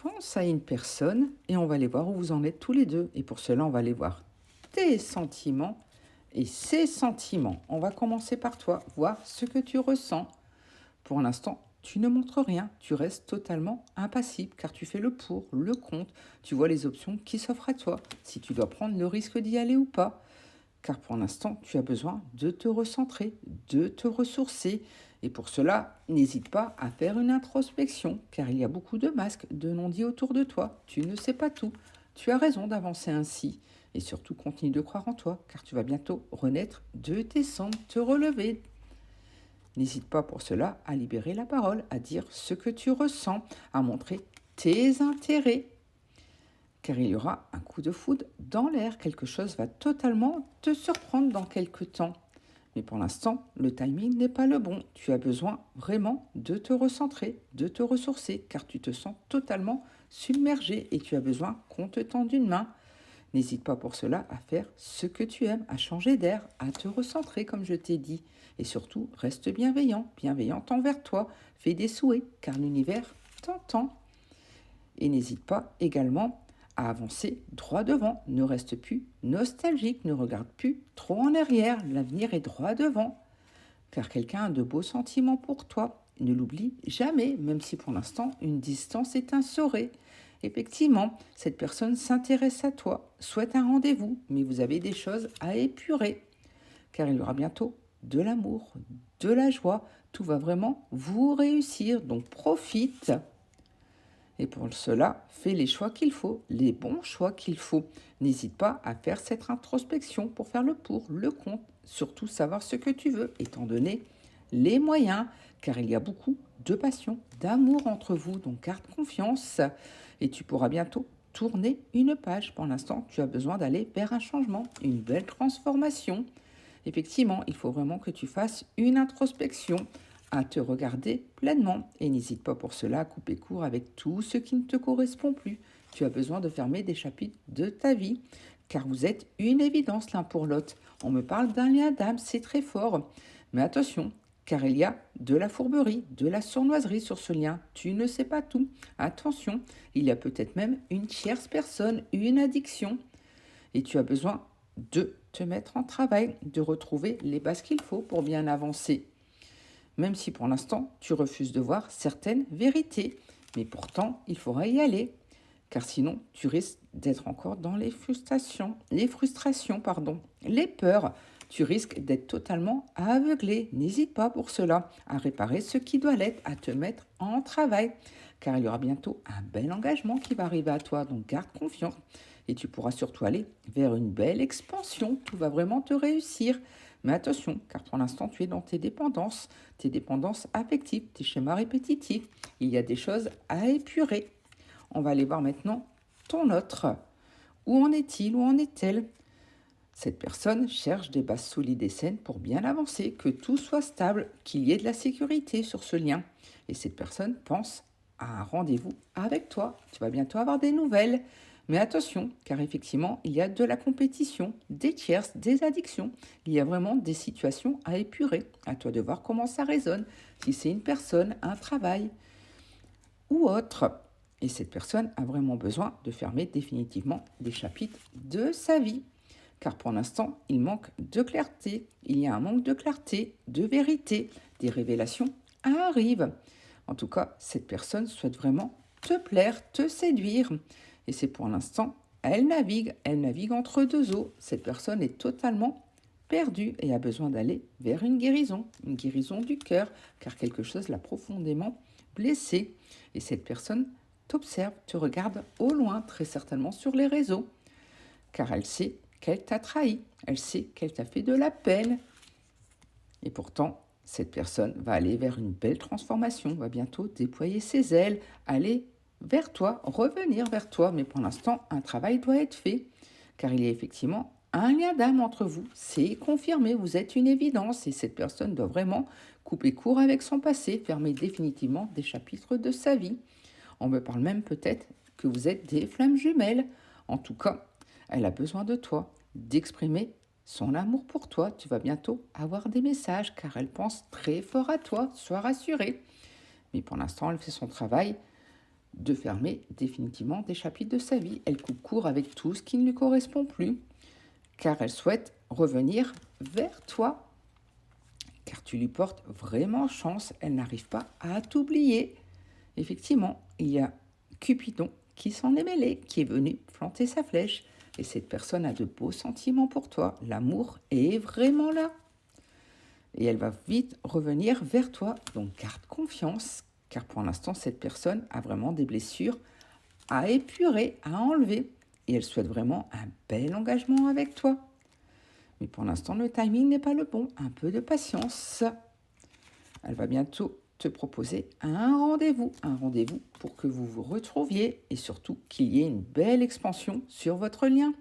Pense à une personne et on va aller voir où vous en êtes tous les deux. Et pour cela, on va aller voir tes sentiments et ses sentiments. On va commencer par toi, voir ce que tu ressens. Pour l'instant, tu ne montres rien, tu restes totalement impassible car tu fais le pour, le contre, tu vois les options qui s'offrent à toi, si tu dois prendre le risque d'y aller ou pas. Car pour l'instant, tu as besoin de te recentrer, de te ressourcer. Et pour cela, n'hésite pas à faire une introspection, car il y a beaucoup de masques, de non-dits autour de toi. Tu ne sais pas tout. Tu as raison d'avancer ainsi. Et surtout, continue de croire en toi, car tu vas bientôt renaître de tes cendres, te relever. N'hésite pas pour cela à libérer la parole, à dire ce que tu ressens, à montrer tes intérêts, car il y aura un coup de foudre dans l'air. Quelque chose va totalement te surprendre dans quelques temps. Mais pour l'instant, le timing n'est pas le bon. Tu as besoin vraiment de te recentrer, de te ressourcer, car tu te sens totalement submergé et tu as besoin qu'on te tende une main. N'hésite pas pour cela à faire ce que tu aimes, à changer d'air, à te recentrer comme je t'ai dit. Et surtout, reste bienveillant, bienveillante envers toi. Fais des souhaits, car l'univers t'entend. Et n'hésite pas également à avancer droit devant. Ne reste plus nostalgique, ne regarde plus trop en arrière. L'avenir est droit devant, car quelqu'un a de beaux sentiments pour toi. Ne l'oublie jamais, même si pour l'instant une distance est instaurée. Effectivement, cette personne s'intéresse à toi, souhaite un rendez-vous, mais vous avez des choses à épurer, car il y aura bientôt de l'amour, de la joie. Tout va vraiment vous réussir, donc profite. Et pour cela, fais les choix qu'il faut, les bons choix qu'il faut. N'hésite pas à faire cette introspection pour faire le pour, le contre, surtout savoir ce que tu veux, étant donné les moyens, car il y a beaucoup de passion, d'amour entre vous, donc garde confiance et tu pourras bientôt tourner une page. Pour l'instant, tu as besoin d'aller vers un changement, une belle transformation. Effectivement, il faut vraiment que tu fasses une introspection, à te regarder pleinement. Et n'hésite pas pour cela à couper court avec tout ce qui ne te correspond plus. Tu as besoin de fermer des chapitres de ta vie, car vous êtes une évidence l'un pour l'autre. On me parle d'un lien d'âme, c'est très fort. Mais attention, car il y a de la fourberie, de la sournoiserie sur ce lien. Tu ne sais pas tout. Attention, il y a peut-être même une tierce personne, une addiction. Et tu as besoin de te mettre en travail, de retrouver les bases qu'il faut pour bien avancer. Même si pour l'instant tu refuses de voir certaines vérités. Mais pourtant, il faudra y aller, car sinon tu risques d'être encore dans les frustrations, les peurs. Tu risques d'être totalement aveuglé. N'hésite pas pour cela à réparer ce qui doit l'être, à te mettre en travail, car il y aura bientôt un bel engagement qui va arriver à toi, donc garde confiance. Et tu pourras surtout aller vers une belle expansion, tout va vraiment te réussir. Mais attention, car pour l'instant, tu es dans tes dépendances affectives, tes schémas répétitifs. Il y a des choses à épurer. On va aller voir maintenant ton autre. Où en est-il? Où en est-elle? Cette personne cherche des bases solides et saines pour bien avancer, que tout soit stable, qu'il y ait de la sécurité sur ce lien. Et cette personne pense à un rendez-vous avec toi. Tu vas bientôt avoir des nouvelles. Mais attention, car effectivement, il y a de la compétition, des tierces, des addictions. Il y a vraiment des situations à épurer. À toi de voir comment ça résonne. Si c'est une personne, un travail ou autre. Et cette personne a vraiment besoin de fermer définitivement des chapitres de sa vie. Car pour l'instant, il manque de clarté. Il y a un manque de clarté, de vérité. Des révélations arrivent. En tout cas, cette personne souhaite vraiment te plaire, te séduire. Et c'est pour l'instant, elle navigue entre deux eaux. Cette personne est totalement perdue et a besoin d'aller vers une guérison du cœur, car quelque chose l'a profondément blessée. Et cette personne t'observe, te regarde au loin, très certainement sur les réseaux, car elle sait qu'elle t'a trahi, elle sait qu'elle t'a fait de la peine. Et pourtant, cette personne va aller vers une belle transformation, va bientôt déployer ses ailes, aller vers toi, revenir vers toi. Mais pour l'instant, un travail doit être fait, car il y a effectivement un lien d'âme entre vous. C'est confirmé, vous êtes une évidence, et cette personne doit vraiment couper court avec son passé, fermer définitivement des chapitres de sa vie. On me parle même peut-être que vous êtes des flammes jumelles. En tout cas, elle a besoin de toi, d'exprimer son amour pour toi. Tu vas bientôt avoir des messages, car elle pense très fort à toi, sois rassuré. Mais pour l'instant, elle fait son travail de fermer définitivement des chapitres de sa vie. Elle coupe court avec tout ce qui ne lui correspond plus, car elle souhaite revenir vers toi, car tu lui portes vraiment chance. Elle n'arrive pas à t'oublier. Effectivement, il y a Cupidon qui s'en est mêlé, qui est venu planter sa flèche. Et cette personne a de beaux sentiments pour toi. L'amour est vraiment là. Et elle va vite revenir vers toi. Donc garde confiance, car pour l'instant, cette personne a vraiment des blessures à épurer, à enlever. Et elle souhaite vraiment un bel engagement avec toi. Mais pour l'instant, le timing n'est pas le bon. Un peu de patience. Elle va bientôt te proposer un rendez-vous pour que vous vous retrouviez et surtout qu'il y ait une belle expansion sur votre lien.